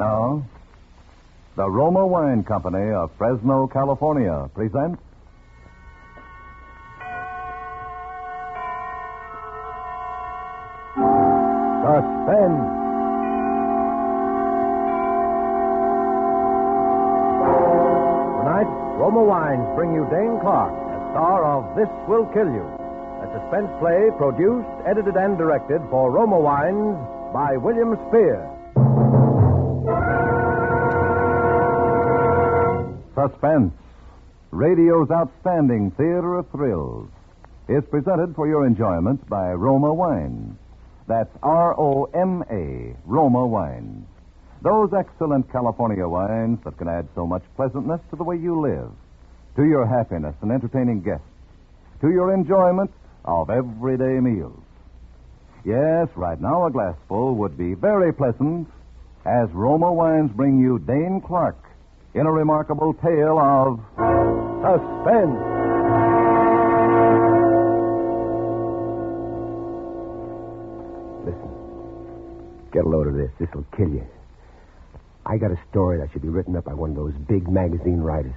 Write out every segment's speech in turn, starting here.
Now, the Roma Wine Company of Fresno, California presents Suspense. Tonight, Roma Wines bring you Dane Clark, a star of This Will Kill You, a suspense play produced, edited, and directed for Roma Wines by William Spear. Suspense, radio's outstanding theater of thrills, is presented for your enjoyment by Roma Wines. That's R-O-M-A, Roma Wines. Those excellent California wines that can add so much pleasantness to the way you live, to your happiness and entertaining guests, to your enjoyment of everyday meals. Yes, right now a glassful would be very pleasant as Roma Wines bring you Dane Clark in a remarkable tale of suspense. Listen, get a load of this. This'll kill you. I got a story that should be written up by one of those big magazine writers.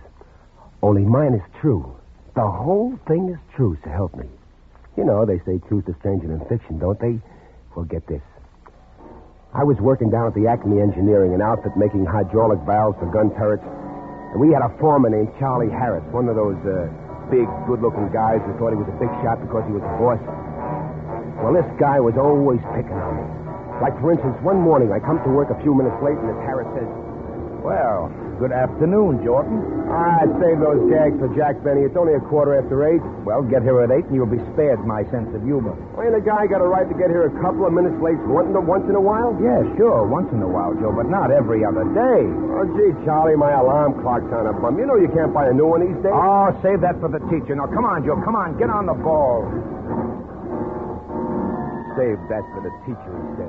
Only mine is true. The whole thing is true, so help me. You know, they say truth is stranger than fiction, don't they? Well, get this. I was working down at the Acme Engineering, an outfit making hydraulic valves for gun turrets. And we had a foreman named Charlie Harris, one of those big, good-looking guys who thought he was a big shot because he was a boss. Well, this guy was always picking on me. Like, for instance, one morning I come to work a few minutes late, and this Harris says, Well, good afternoon, Jordan. Save those gags for Jack Benny. It's only 8:15. Well, get here at 8 and you'll be spared my sense of humor. Well, ain't a guy got a right to get here a couple of minutes late once in a while? Yeah, sure, once in a while, Joe, but not every other day. Oh, gee, Charlie, my alarm clock's on a bum. You know you can't buy a new one these days. Oh, save that for the teacher. Now, come on, Joe, come on, get on the ball. Save that for the teacher, he said.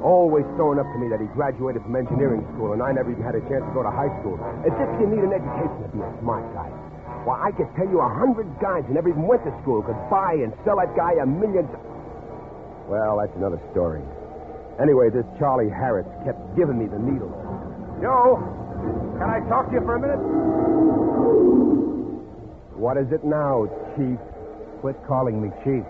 Always throwing up to me that he graduated from engineering school, and I never even had a chance to go to high school. As if you need an education to be a smart guy. Well, I could tell you 100 guys who never even went to school could buy and sell that guy a million... Well, that's another story. Anyway, this Charlie Harris kept giving me the needle. Joe, can I talk to you for a minute? What is it now, Chief? Quit calling me Chief.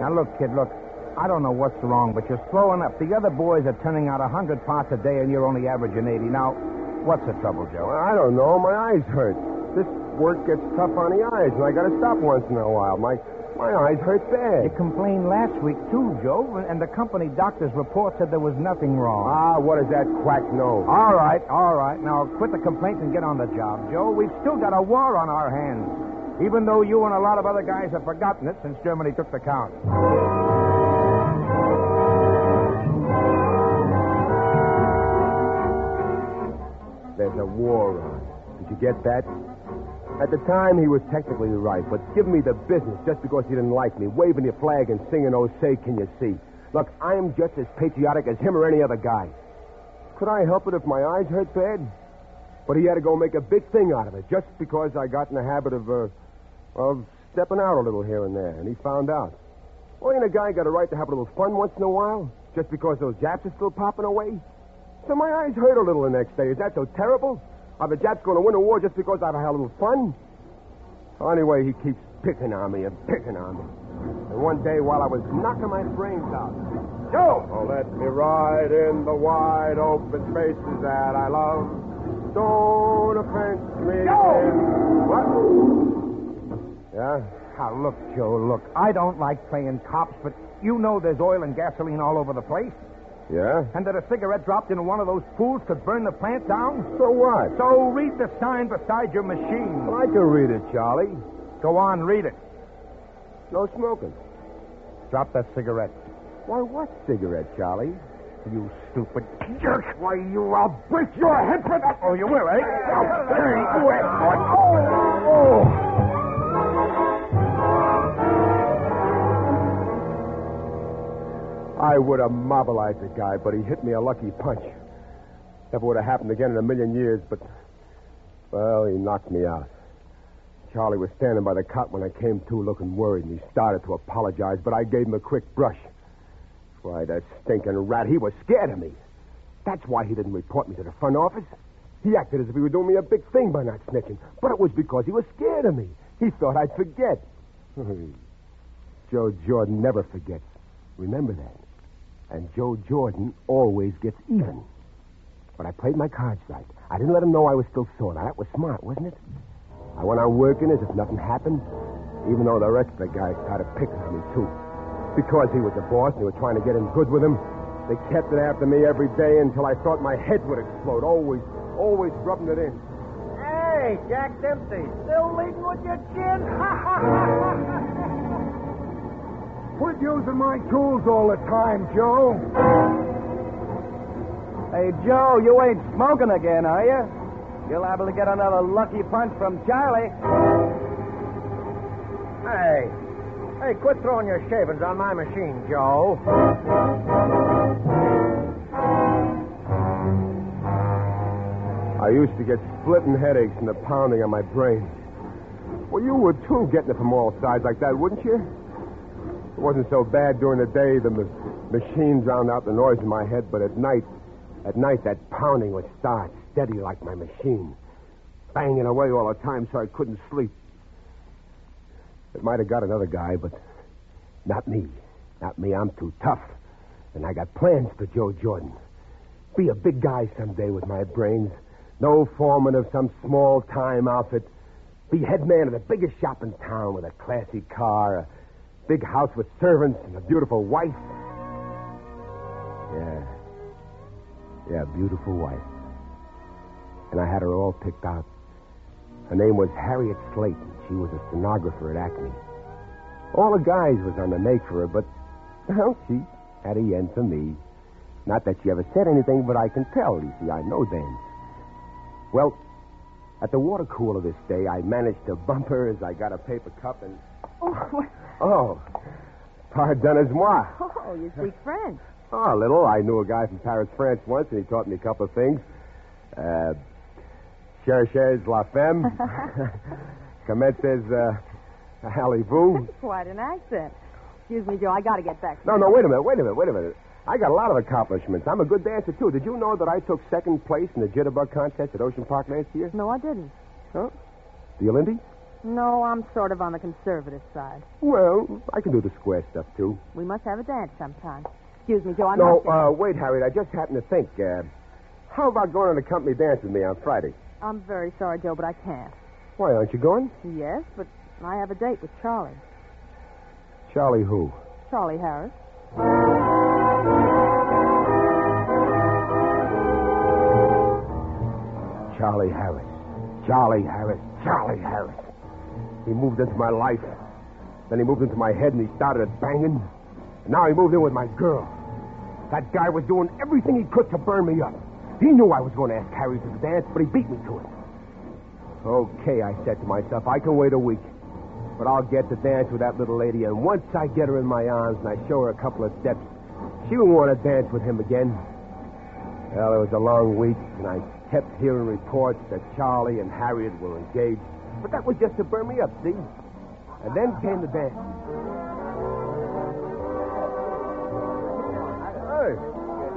Now, look, kid, look. I don't know what's wrong, but you're slowing up. The other boys are turning out 100 parts a day, and you're only averaging 80. Now, what's the trouble, Joe? Well, I don't know. My eyes hurt. This work gets tough on the eyes, and I got to stop once in a while. My eyes hurt bad. You complained last week, too, Joe, and the company doctor's report said there was nothing wrong. Ah, what does that quack know? All right. Now, quit the complaints and get on the job, Joe. We've still got a war on our hands, even though you and a lot of other guys have forgotten it since Germany took the count. There's a war on. Did you get that? At the time, he was technically right, but give me the business just because he didn't like me, waving your flag and singing, "Oh, say, can you see?" Look, I'm just as patriotic as him or any other guy. Could I help it if my eyes hurt bad? But he had to go make a big thing out of it just because I got in the habit of stepping out a little here and there, and he found out. Well, ain't a guy got a right to have a little fun once in a while just because those Japs are still popping away? So my eyes hurt a little the next day. Is that so terrible? Are the Japs going to win a war just because I've had a little fun? Well, anyway, he keeps picking on me. And one day while I was knocking my brains out... Joe! Oh, let me ride in the wide open spaces that I love. Don't offend me. Joe! What? Yeah? Now, look, Joe, look. I don't like playing cops, but you know there's oil and gasoline all over the place. Yeah? And that a cigarette dropped into one of those pools could burn the plant down? So what? So read the sign beside your machine. Well, I can read it, Charlie. Go on, read it. No smoking. Drop that cigarette. Why, what cigarette, Charlie? You stupid jerk. Why, I'll break your head for that. Oh, you will, eh? Oh, there you went. Oh. I would have mobilized the guy, but he hit me a lucky punch. Never would have happened again in a million years, but... Well, he knocked me out. Charlie was standing by the cot when I came to looking worried, and he started to apologize, but I gave him a quick brush. Why, that stinking rat, he was scared of me. That's why he didn't report me to the front office. He acted as if he were doing me a big thing by not snitching. But it was because he was scared of me. He thought I'd forget. Joe Jordan never forgets. Remember that. And Joe Jordan always gets even. But I played my cards right. I didn't let him know I was still sore. Now, that was smart, wasn't it? I went on working as if nothing happened, even though the rest of the guys started picking on me, too. Because he was the boss and they were trying to get in good with him, they kept it after me every day until I thought my head would explode, always rubbing it in. Hey, Jack Dempsey, still leading with your chin? Quit using my tools all the time, Joe. Hey, Joe, you ain't smoking again, are you? You're liable to get another lucky punch from Charlie. Hey, quit throwing your shavings on my machine, Joe. I used to get splitting headaches from the pounding on my brain. Well, you would, too, getting it from all sides like that, wouldn't you? It wasn't so bad during the day. The machine drowned out the noise in my head, but at night, that pounding would start, steady like my machine, banging away all the time so I couldn't sleep. It might have got another guy, but not me. Not me. I'm too tough. And I got plans for Joe Jordan. Be a big guy someday with my brains. No foreman of some small-time outfit. Be head man of the biggest shop in town with a classy car, a big house with servants, and a beautiful wife. Yeah, beautiful wife. And I had her all picked out. Her name was Harriet Slayton. She was a stenographer at Acme. All the guys was on the make for her, but, well, she had a yen for me. Not that she ever said anything, but I can tell. You see, I know dance. Well, at the water cooler this day, I managed to bump her as I got a paper cup and... Oh, pardonnez-moi. Oh, you speak French. Oh, a little. I knew a guy from Paris, France once, and he taught me a couple of things. Cherchez la femme. Commences, allez-vous. Quite an accent. Excuse me, Joe, I got to get back to No, wait a minute. I got a lot of accomplishments. I'm a good dancer, too. Did you know that I took second place in the jitterbug contest at Ocean Park last year? No, I didn't. Huh? The Lindy? No, I'm sort of on the conservative side. Well, I can do the square stuff, too. We must have a dance sometime. Excuse me, Joe, I'm No, not... wait, Harriet, I just happened to think, how about going on a company dance with me on Friday? I'm very sorry, Joe, but I can't. Why, aren't you going? Yes, but I have a date with Charlie. Charlie who? Charlie Harris. Charlie Harris. Charlie Harris. He moved into my life. Then he moved into my head and he started banging. And now he moved in with my girl. That guy was doing everything he could to burn me up. He knew I was going to ask Harry to the dance, but he beat me to it. Okay, I said to myself, I can wait a week. But I'll get to dance with that little lady, and once I get her in my arms and I show her a couple of steps, she won't want to dance with him again. Well, it was a long week, and I kept hearing reports that Charlie and Harriet were engaged. But that was just to burn me up, see? And then came the dance. Hey,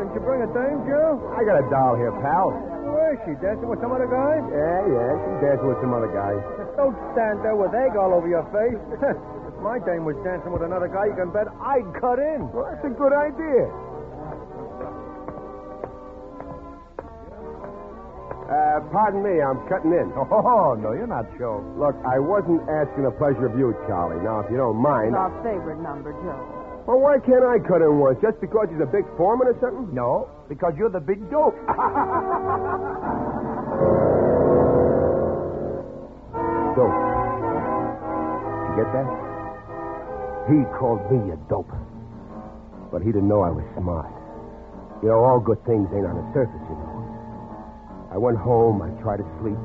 didn't you bring a dame, Joe? I got a doll here, pal. Where is she? Dancing with some other guy? Yeah, she's dancing with some other guy. Don't stand there with egg all over your face. If my dame was dancing with another guy, you can bet I'd cut in. Well, that's a good idea. Pardon me, I'm cutting in. Oh, no, you're not, Joe. Look, I wasn't asking the pleasure of you, Charlie. Now, if you don't mind... It's our favorite number, Joe. Well, why can't I cut in once? Just because he's a big foreman or something? No, because you're the big dope. Dope. You get that? He called me a dope. But he didn't know I was smart. You know, all good things ain't on the surface, you know. I went home, I tried to sleep,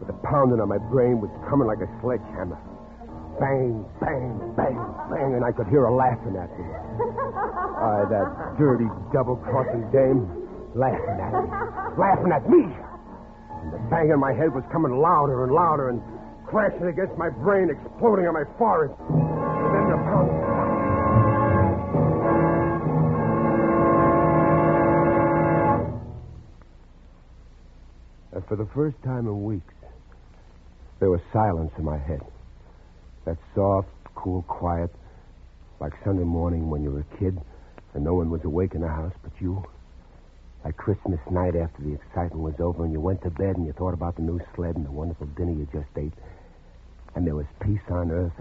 but the pounding on my brain was coming like a sledgehammer. Bang, bang, bang, bang, and I could hear her laughing at me. That dirty, double-crossing dame, laughing at me. And the bang in my head was coming louder and louder and crashing against my brain, exploding on my forehead. And then the pounding... And for the first time in weeks, there was silence in my head. That soft, cool quiet, like Sunday morning when you were a kid and no one was awake in the house but you. Like Christmas night after the excitement was over and you went to bed and you thought about the new sled and the wonderful dinner you just ate. And there was peace on earth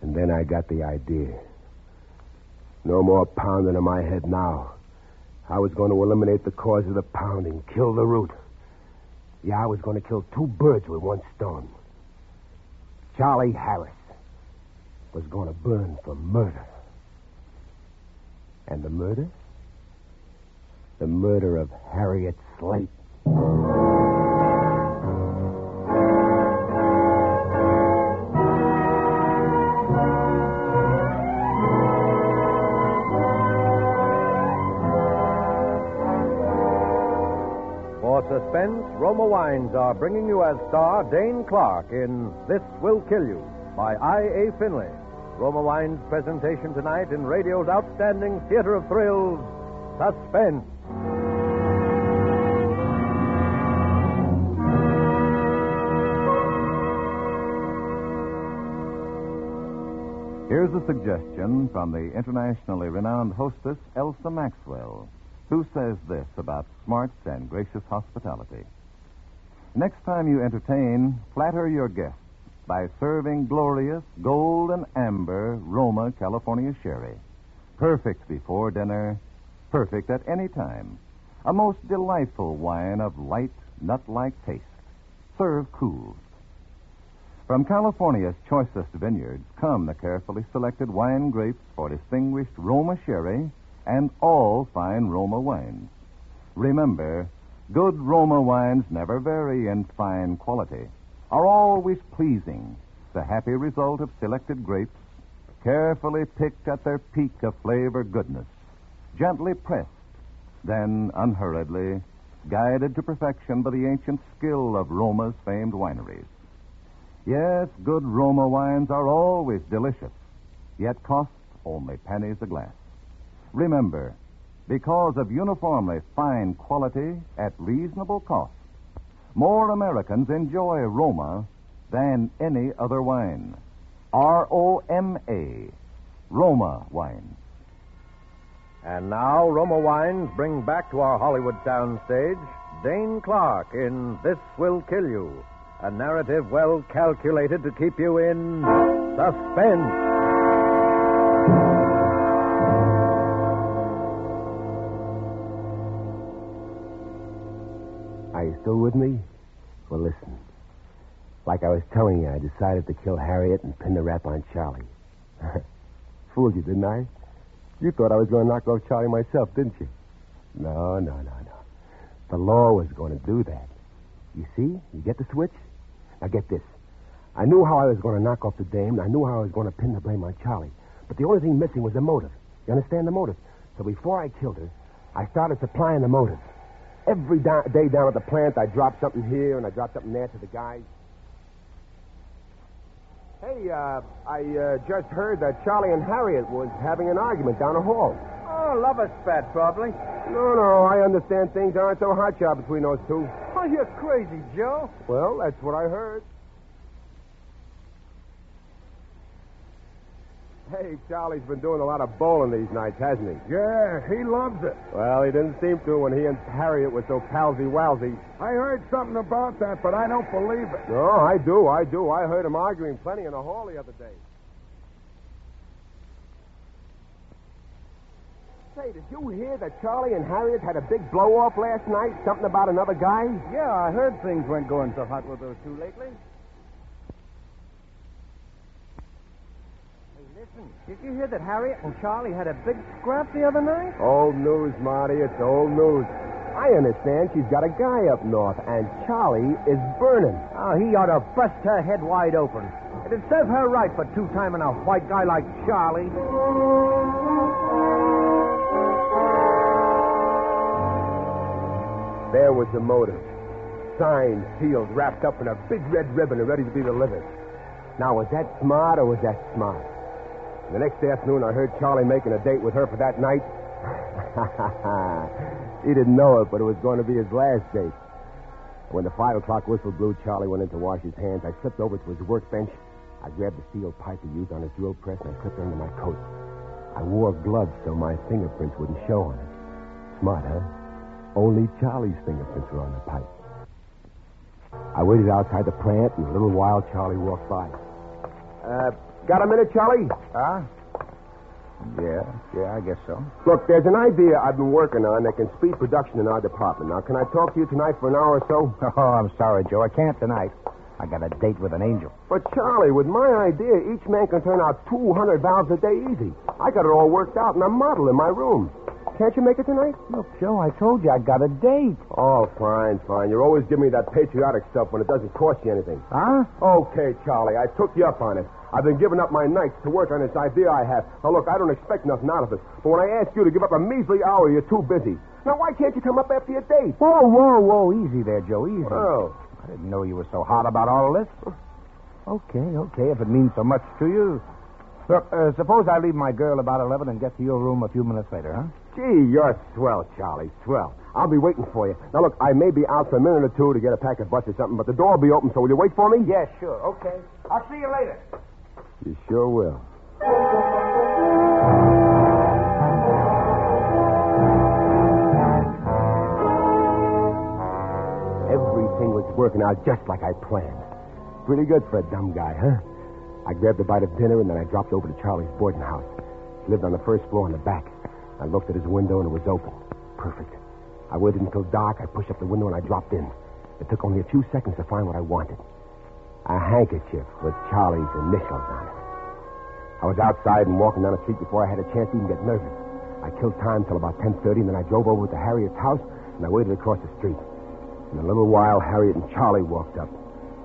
and then I got the idea. No more pounding in my head now. I was going to eliminate the cause of the pounding, kill the root. Yeah, I was going to kill two birds with one stone. Charlie Harris was going to burn for murder. And the murder? The murder of Harriet Slate. For Suspense, Roma Wines are bringing you as star Dane Clark in This Will Kill You by I.A. Finley. Roma Wines' presentation tonight in radio's outstanding theater of thrills, Suspense. Here's a suggestion from the internationally renowned hostess Elsa Maxwell, who says this about smart and gracious hospitality. Next time you entertain, flatter your guests by serving glorious gold and amber Roma California sherry. Perfect before dinner, perfect at any time. A most delightful wine of light, nut-like taste. Serve cool. From California's choicest vineyards come the carefully selected wine grapes for distinguished Roma sherry and all fine Roma wines. Remember, good Roma wines never vary in fine quality, are always pleasing, the happy result of selected grapes, carefully picked at their peak of flavor goodness, gently pressed, then unhurriedly guided to perfection by the ancient skill of Roma's famed wineries. Yes, good Roma wines are always delicious, yet cost only pennies a glass. Remember, because of uniformly fine quality at reasonable cost, more Americans enjoy Roma than any other wine. R-O-M-A, Roma wines. And now, Roma Wines bring back to our Hollywood soundstage Dane Clark in This Will Kill You, a narrative well calculated to keep you in suspense. Are you still with me? Well, listen. Like I was telling you, I decided to kill Harriet and pin the rap on Charlie. Fooled you, didn't I? You thought I was going to knock off Charlie myself, didn't you? No. The law was going to do that. You see? You get the switch? Now get this. I knew how I was going to knock off the dame, and I knew how I was going to pin the blame on Charlie. But the only thing missing was the motive. You understand the motive? So before I killed her, I started supplying the motive. Every day down at the plant, I dropped something here and I dropped something there to the guys. Hey, I just heard that Charlie and Harriet was having an argument down the hall. Oh, love a spat, probably. No, I understand things aren't so hot shot between those two. Oh, you're crazy, Joe. Well, that's what I heard. Hey, Charlie's been doing a lot of bowling these nights, hasn't he? Yeah, he loves it. Well, he didn't seem to when he and Harriet were so palsy-walsy. I heard something about that, but I don't believe it. No, I do. I heard him arguing plenty in the hall the other day. Say, did you hear that Charlie and Harriet had a big blow-off last night? Something about another guy? Yeah, I heard things weren't going so hot with those two lately. Listen, did you hear that Harriet and Charlie had a big scrap the other night? Old news, Marty. It's old news. I understand she's got a guy up north, and Charlie is burning. Oh, he ought to bust her head wide open. It'd serve her right for two-timing a white guy like Charlie. There was the motive. Signed, sealed, wrapped up in a big red ribbon and ready to be delivered. Now, was that smart or was that smart? The next afternoon, I heard Charlie making a date with her for that night. He didn't know it, but it was going to be his last date. When the 5 o'clock whistle blew, Charlie went in to wash his hands. I slipped over to his workbench. I grabbed the steel pipe he used on his drill press, and I slipped it under my coat. I wore gloves so my fingerprints wouldn't show on it. Smart, huh? Only Charlie's fingerprints were on the pipe. I waited outside the plant, and a little while Charlie walked by. Got a minute, Charlie? Huh? Yeah, I guess so. Look, there's an idea I've been working on that can speed production in our department. Now, can I talk to you tonight for an hour or so? Oh, I'm sorry, Joe. I can't tonight. I got a date with an angel. But, Charlie, with my idea, each man can turn out 200 valves a day easy. I got it all worked out in a model in my room. Can't you make it tonight? Look, Joe, I told you I got a date. Oh, fine. You're always giving me that patriotic stuff when it doesn't cost you anything. Huh? Okay, Charlie, I took you up on it. I've been giving up my nights to work on this idea I have. Now, look, I don't expect nothing out of it. But when I ask you to give up a measly hour, you're too busy. Now, why can't you come up after your date? Whoa. Easy there, Joe, easy. Oh. I didn't know you were so hot about all this. Okay, if it means so much to you. Look, suppose I leave my girl about 11 and get to your room a few minutes later, huh? Gee, you're swell, Charlie, swell. I'll be waiting for you. Now, look, I may be out for a minute or two to get a pack of butts or something, but the door will be open, so will you wait for me? Yeah, sure. Okay. I'll see you later. You sure will. Everything was working out just like I planned. Pretty good for a dumb guy, huh? I grabbed a bite of dinner, and then I dropped over to Charlie's boarding house. He lived on the first floor in the back. I looked at his window, and it was open. Perfect. I waited until dark. I pushed up the window, and I dropped in. It took only a few seconds to find what I wanted. A handkerchief with Charlie's initials on it. I was outside and walking down the street before I had a chance to even get nervous. I killed time till about 10:30, and then I drove over to Harriet's house, and I waited across the street. In a little while, Harriet and Charlie walked up.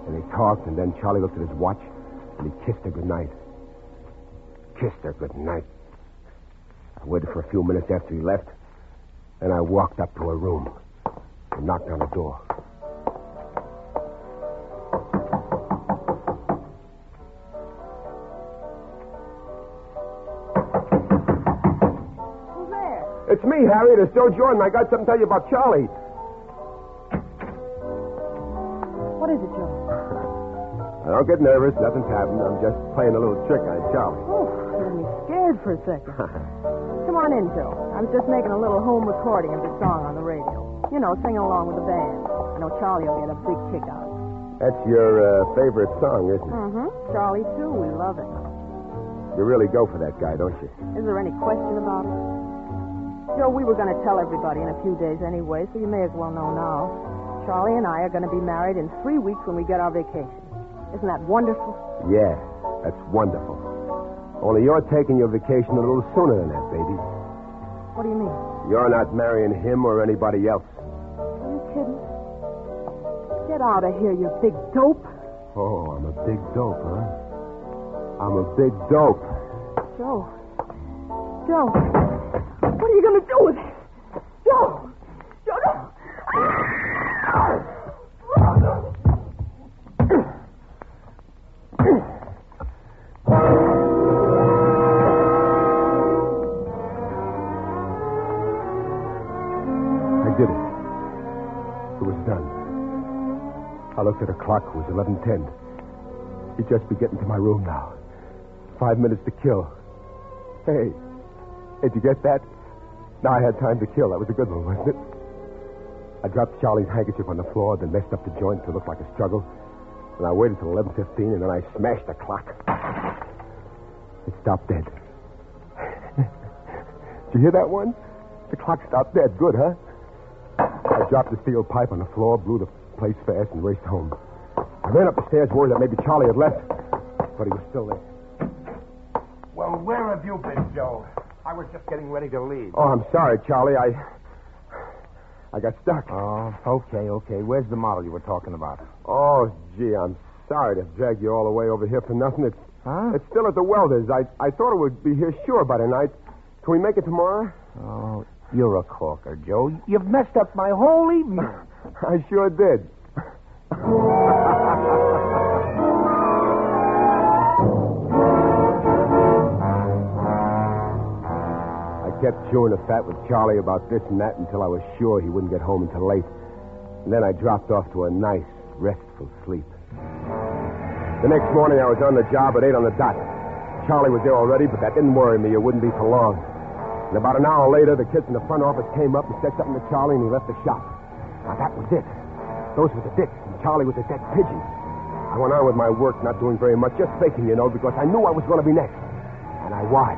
And they talked, and then Charlie looked at his watch, and he kissed her goodnight. Kissed her goodnight. I waited for a few minutes after he left, and I walked up to her room and knocked on the door. Who's there? It's me, Harriet. It's Joe Jordan. I got something to tell you about Charlie. What is it, Joe? Don't get nervous. Nothing's happened. I'm just playing a little trick on Charlie. Oh, you had me scared for a second. Come on in, Joe. I was just making a little home recording of the song on the radio. You know, singing along with the band. I know Charlie will get a big kick out of it. That's your favorite song, isn't it? Mm-hmm. Charlie, too. We love it. You really go for that guy, don't you? Is there any question about it? Joe, we were going to tell everybody in a few days anyway, so you may as well know now. Charlie and I are going to be married in 3 weeks when we get our vacation. Isn't that wonderful? Yeah, that's wonderful. Only you're taking your vacation a little sooner than that, baby. What do you mean? You're not marrying him or anybody else. Are you kidding? Get out of here, you big dope. Oh, I'm a big dope, huh? I'm a big dope. Joe. What are you going to do with it? Joe, no. I did it. It was done. I looked at the clock. It was 11:10. He'd just be getting to my room now. 5 minutes to kill. Hey, did you get that? Now I had time to kill. That was a good one, wasn't it? I dropped Charlie's handkerchief on the floor, then messed up the joint to look like a struggle. And I waited till 11:15, and then I smashed the clock. It stopped dead. Did you hear that one? The clock stopped dead. Good, huh? I dropped the steel pipe on the floor, blew the place fast, and raced home. I ran up the stairs worried that maybe Charlie had left, but he was still there. Well, where have you been, Joe? I was just getting ready to leave. Oh, I'm sorry, Charlie. I got stuck. Oh, okay. Where's the model you were talking about? Oh, gee, I'm sorry to drag you all the way over here for nothing. It's still at the welder's. I thought it would be here sure by tonight. Can we make it tomorrow? Oh, you're a corker, Joe. You've messed up my whole evening. I sure did. I kept chewing the fat with Charlie about this and that until I was sure he wouldn't get home until late. And then I dropped off to a nice, restful sleep. The next morning, I was on the job at 8 on the dot. Charlie was there already, but that didn't worry me. It wouldn't be for long. And about an hour later, the kids in the front office came up and said something to Charlie, and he left the shop. Now, that was it. Those were the dicks, and Charlie was a dead pigeon. I went on with my work, not doing very much, just faking, because I knew I was going to be next. And I was.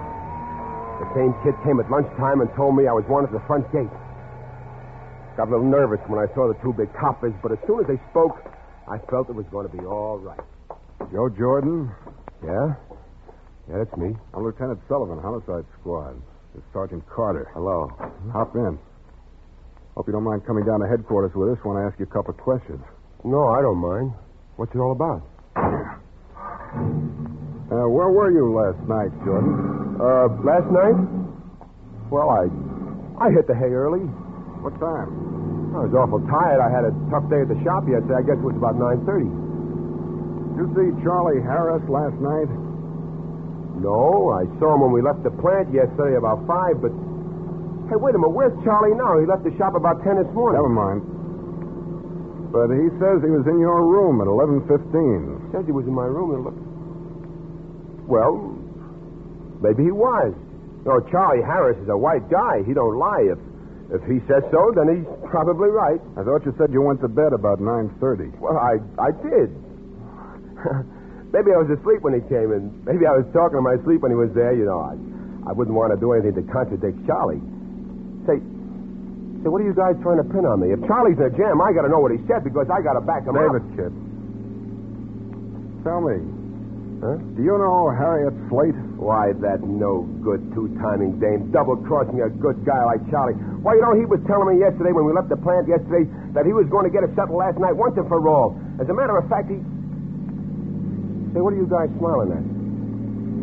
The same kid came at lunchtime and told me I was wanted at the front gate. Got a little nervous when I saw the two big coppers, but as soon as they spoke, I felt it was going to be all right. Joe Jordan? Yeah? Yeah, that's me. I'm Lieutenant Sullivan, Homicide Squad. It's Sergeant Carter. Hello. Hop in. Hope you don't mind coming down to headquarters with us when I ask you a couple of questions. No, I don't mind. What's it all about? Where were you last night, Jordan? Last night? Well, I hit the hay early. What time? I was awful tired. I had a tough day at the shop yesterday. I guess it was about 9:30. Did you see Charlie Harris last night? No, I saw him when we left the plant yesterday about 5, but... Hey, wait a minute. Where's Charlie now? He left the shop about 10 this morning. Never mind. But he says he was in your room at 11:15. Says he was in my room and Well, maybe he was. Charlie Harris is a white guy. He don't lie. If he says so, then he's probably right. I thought you said you went to bed about 9:30. Well, I did. Maybe I was asleep when he came, and maybe I was talking in my sleep when he was there. I wouldn't want to do anything to contradict Charlie. Say, what are you guys trying to pin on me? If Charlie's in a jam, I got to know what he said because I got to back him David, up. kid. Tell me, Huh? do you know Harriet Slate? Why, that no good two-timing dame double-crossing a good guy like Charlie. Why, he was telling me yesterday when we left the plant yesterday that he was going to get it settled last night once and for all. As a matter of fact, he... Say, what are you guys smiling at?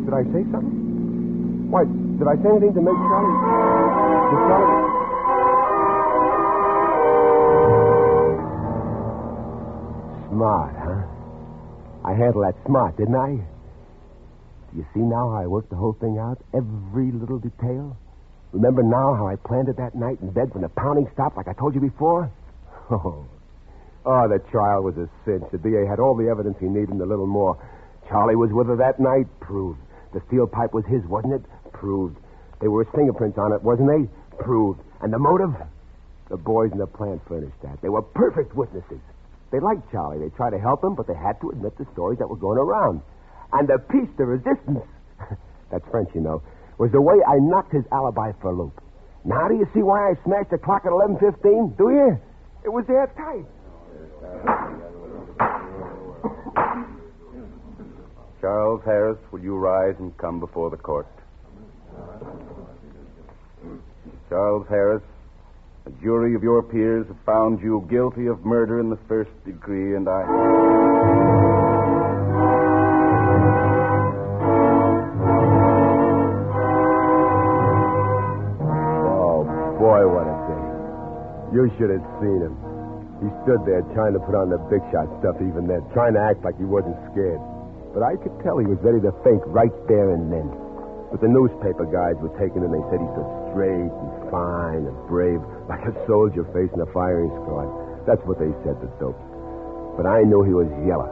Did I say something? Why, did I say anything to make Charlie... Did Charlie... Smart, huh? I handled that smart, didn't I? Do you see now how I worked the whole thing out? Every little detail? Remember now how I planned it that night in bed when the pounding stopped like I told you before? Oh, the trial was a cinch. The DA had all the evidence he needed and a little more. Charlie was with her that night? Proved. The steel pipe was his, wasn't it? Proved. There were his fingerprints on it, wasn't they? Proved. And the motive? The boys in the plant furnished that. They were perfect witnesses. They liked Charlie. They tried to help him, but they had to admit the stories that were going around. And the piece de resistance, that's French, was the way I knocked his alibi for a loop. Now do you see why I smashed the clock at 11:15? Do you? It was airtight. Charles Harris, will you rise and come before the court? Charles Harris, a jury of your peers have found you guilty of murder in the first degree, and I... Oh, boy, what a day. You should have seen him. He stood there trying to put on the big shot stuff even then, trying to act like he wasn't scared. But I could tell he was ready to faint right there and then. But the newspaper guys were taking him, they said he's so straight and fine and brave, like a soldier facing a firing squad. That's what they said, the dopes. But I knew he was yellow.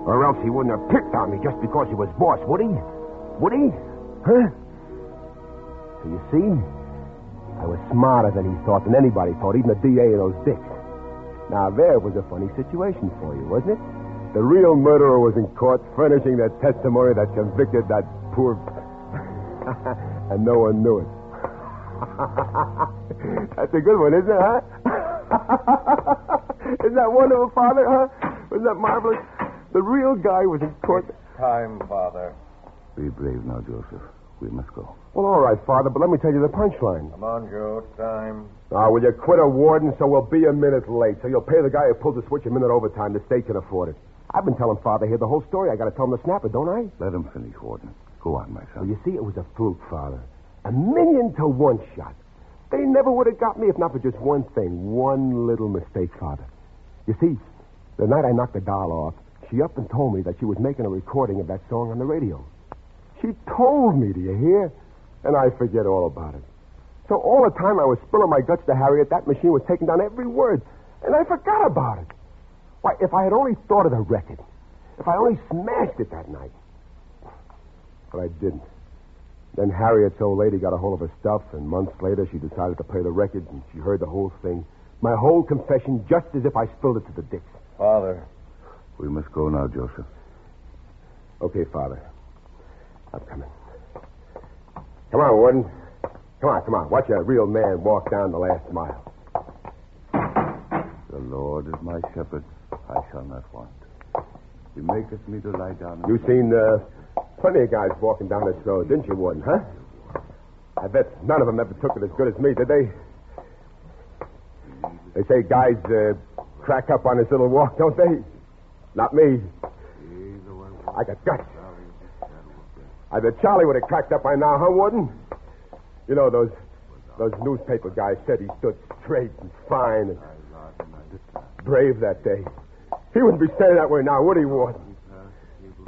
Or else he wouldn't have picked on me just because he was boss, would he? Would he? Huh? So you see, I was smarter than he thought, than anybody thought, even the DA and those dicks. Now, there was a funny situation for you, wasn't it? The real murderer was in court furnishing the testimony that convicted that poor... and no one knew it. That's a good one, isn't it, huh? Isn't that wonderful, Father, huh? Wasn't that marvelous? The real guy was in court... Time, Father. Be brave now, Joseph. We must go. Well, all right, Father, but let me tell you the punchline. Come on, Joe. Time. Now, will you quit a warden so we'll be a minute late? So you'll pay the guy who pulled the switch a minute overtime. The state can afford it. I've been telling Father here the whole story. I got to tell him to snap it, don't I? Let him finish, Warden. Go on, my Well, son. you see, it was a fluke, Father. 1,000,000 to 1 shot. They never would have got me if not for just one thing. One little mistake, Father. You see, the night I knocked the doll off, she up and told me that she was making a recording of that song on the radio. She told me, do you hear? And I forget all about it. So all the time I was spilling my guts to Harriet, that machine was taking down every word. And I forgot about it. Why, if I had only thought of the record, if I only smashed it that night. But I didn't. Then Harriet's old lady got a hold of her stuff, and months later she decided to play the record, and she heard the whole thing. My whole confession, just as if I spilled it to the dicks. Father. We must go now, Joseph. Okay, Father. I'm coming. Come on, Warden. Come on. Watch a real man walk down the last mile. The Lord is my shepherd. I shall not want. He maketh me to lie down. You seen plenty of guys walking down this road, didn't you, Warden, huh? I bet none of them ever took it as good as me, did they? They say guys crack up on this little walk, don't they? Not me. I got guts. I bet Charlie would have cracked up by now, huh, Warden? You know, those newspaper guys said he stood straight and fine and brave that day. He wouldn't be saying that way now, would he, Warden?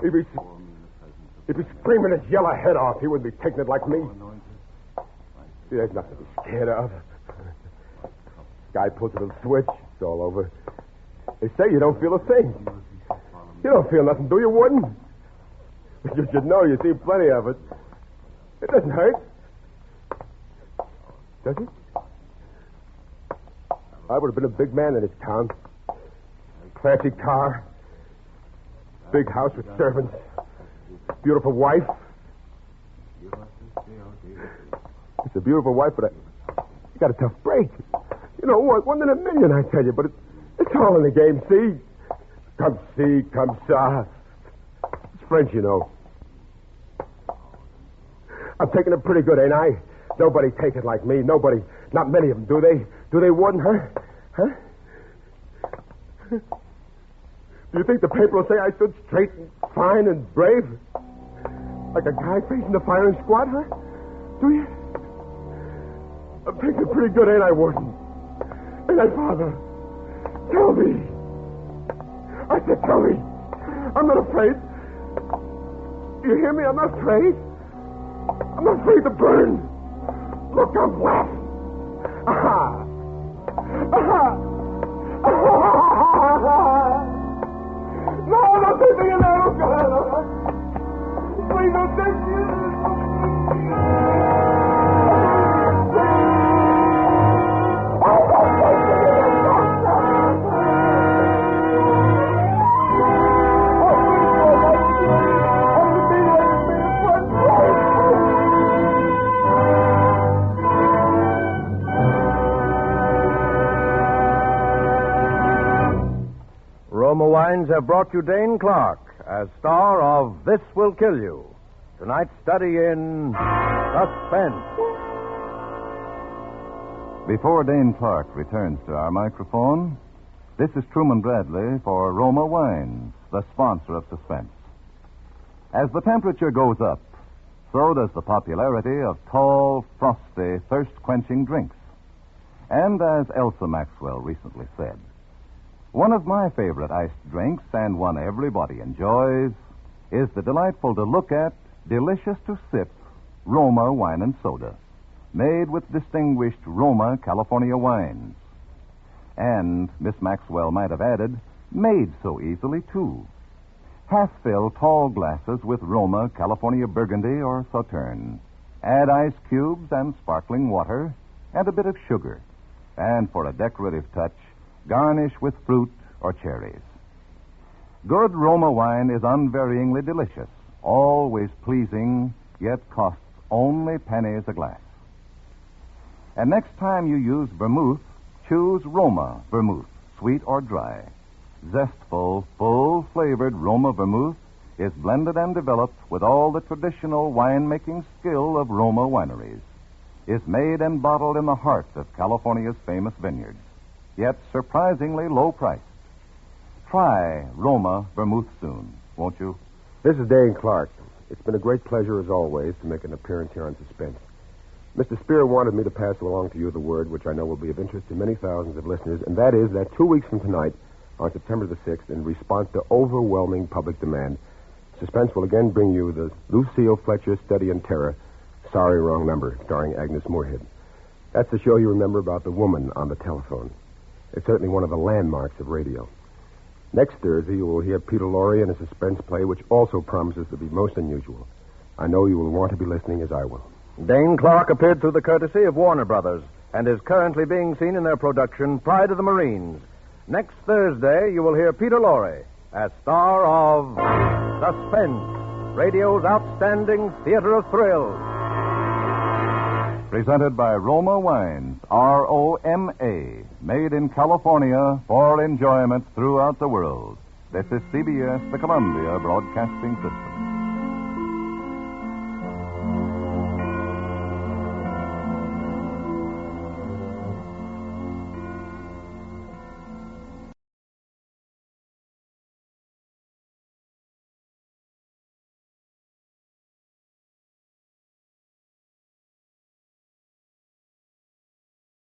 He'd be screaming his yellow head off. He wouldn't be taking it like me. See, there's nothing to be scared of. Guy pulls a little switch, it's all over. They say you don't feel a thing. You don't feel nothing, do you, Warden? But you should know you've seen plenty of it. It doesn't hurt. Does it? I would have been a big man in this town. Classy car. Big house with servants. Beautiful wife. It's a beautiful wife, but I got a tough break. You know what? 1 in a million, I tell you, but it's all in the game, see? Come see, come saw. It's French, you know. I'm taking it pretty good, ain't I? Nobody take it like me. Nobody. Not many of them, do they? Do they, Warden, huh? Do you think the paper will say I stood straight and fine and brave? Like a guy facing the firing squad, huh? Do you? I'm taking it pretty good, ain't I, Warden? Ain't I, Father? Tell me. I said, tell me. I'm not afraid. You hear me? I'm not afraid. I'm not afraid to burn. Look, I'm black. Aha! Aha! No, don't take me in there. Please don't take me in there. Roma Wines have brought you Dane Clark as star of This Will Kill You. Tonight's study in Suspense. Before Dane Clark returns to our microphone, this is Truman Bradley for Roma Wines, the sponsor of Suspense. As the temperature goes up, so does the popularity of tall, frosty, thirst-quenching drinks. And as Elsa Maxwell recently said, one of my favorite iced drinks, and one everybody enjoys, is the delightful to look at, delicious to sip Roma Wine and Soda, made with distinguished Roma California wines. And, Miss Maxwell might have added, made so easily, too. Half-fill tall glasses with Roma California Burgundy or Sauterne. Add ice cubes and sparkling water and a bit of sugar. And for a decorative touch, garnish with fruit or cherries. Good Roma wine is unvaryingly delicious, always pleasing, yet costs only pennies a glass. And next time you use vermouth, choose Roma vermouth, sweet or dry. Zestful, full-flavored Roma vermouth is blended and developed with all the traditional wine-making skill of Roma wineries. Is made and bottled in the heart of California's famous vineyards, yet surprisingly low priced. Try Roma vermouth soon, won't you? This is Dane Clark. It's been a great pleasure, as always, to make an appearance here on Suspense. Mr. Spear wanted me to pass along to you the word, which I know will be of interest to many thousands of listeners, and that is that 2 weeks from tonight, on September the 6th, in response to overwhelming public demand, Suspense will again bring you the Lucille Fletcher Study in Terror, Sorry Wrong Number, starring Agnes Moorehead. That's the show you remember about the woman on the telephone. It's certainly one of the landmarks of radio. Next Thursday, you will hear Peter Lorre in a suspense play which also promises to be most unusual. I know you will want to be listening as I will. Dane Clark appeared through the courtesy of Warner Brothers and is currently being seen in their production Pride of the Marines. Next Thursday, you will hear Peter Lorre as star of Suspense, radio's outstanding theater of thrills. Presented by Roma Wines, R-O-M-A, made in California for enjoyment throughout the world. This is CBS, the Columbia Broadcasting System.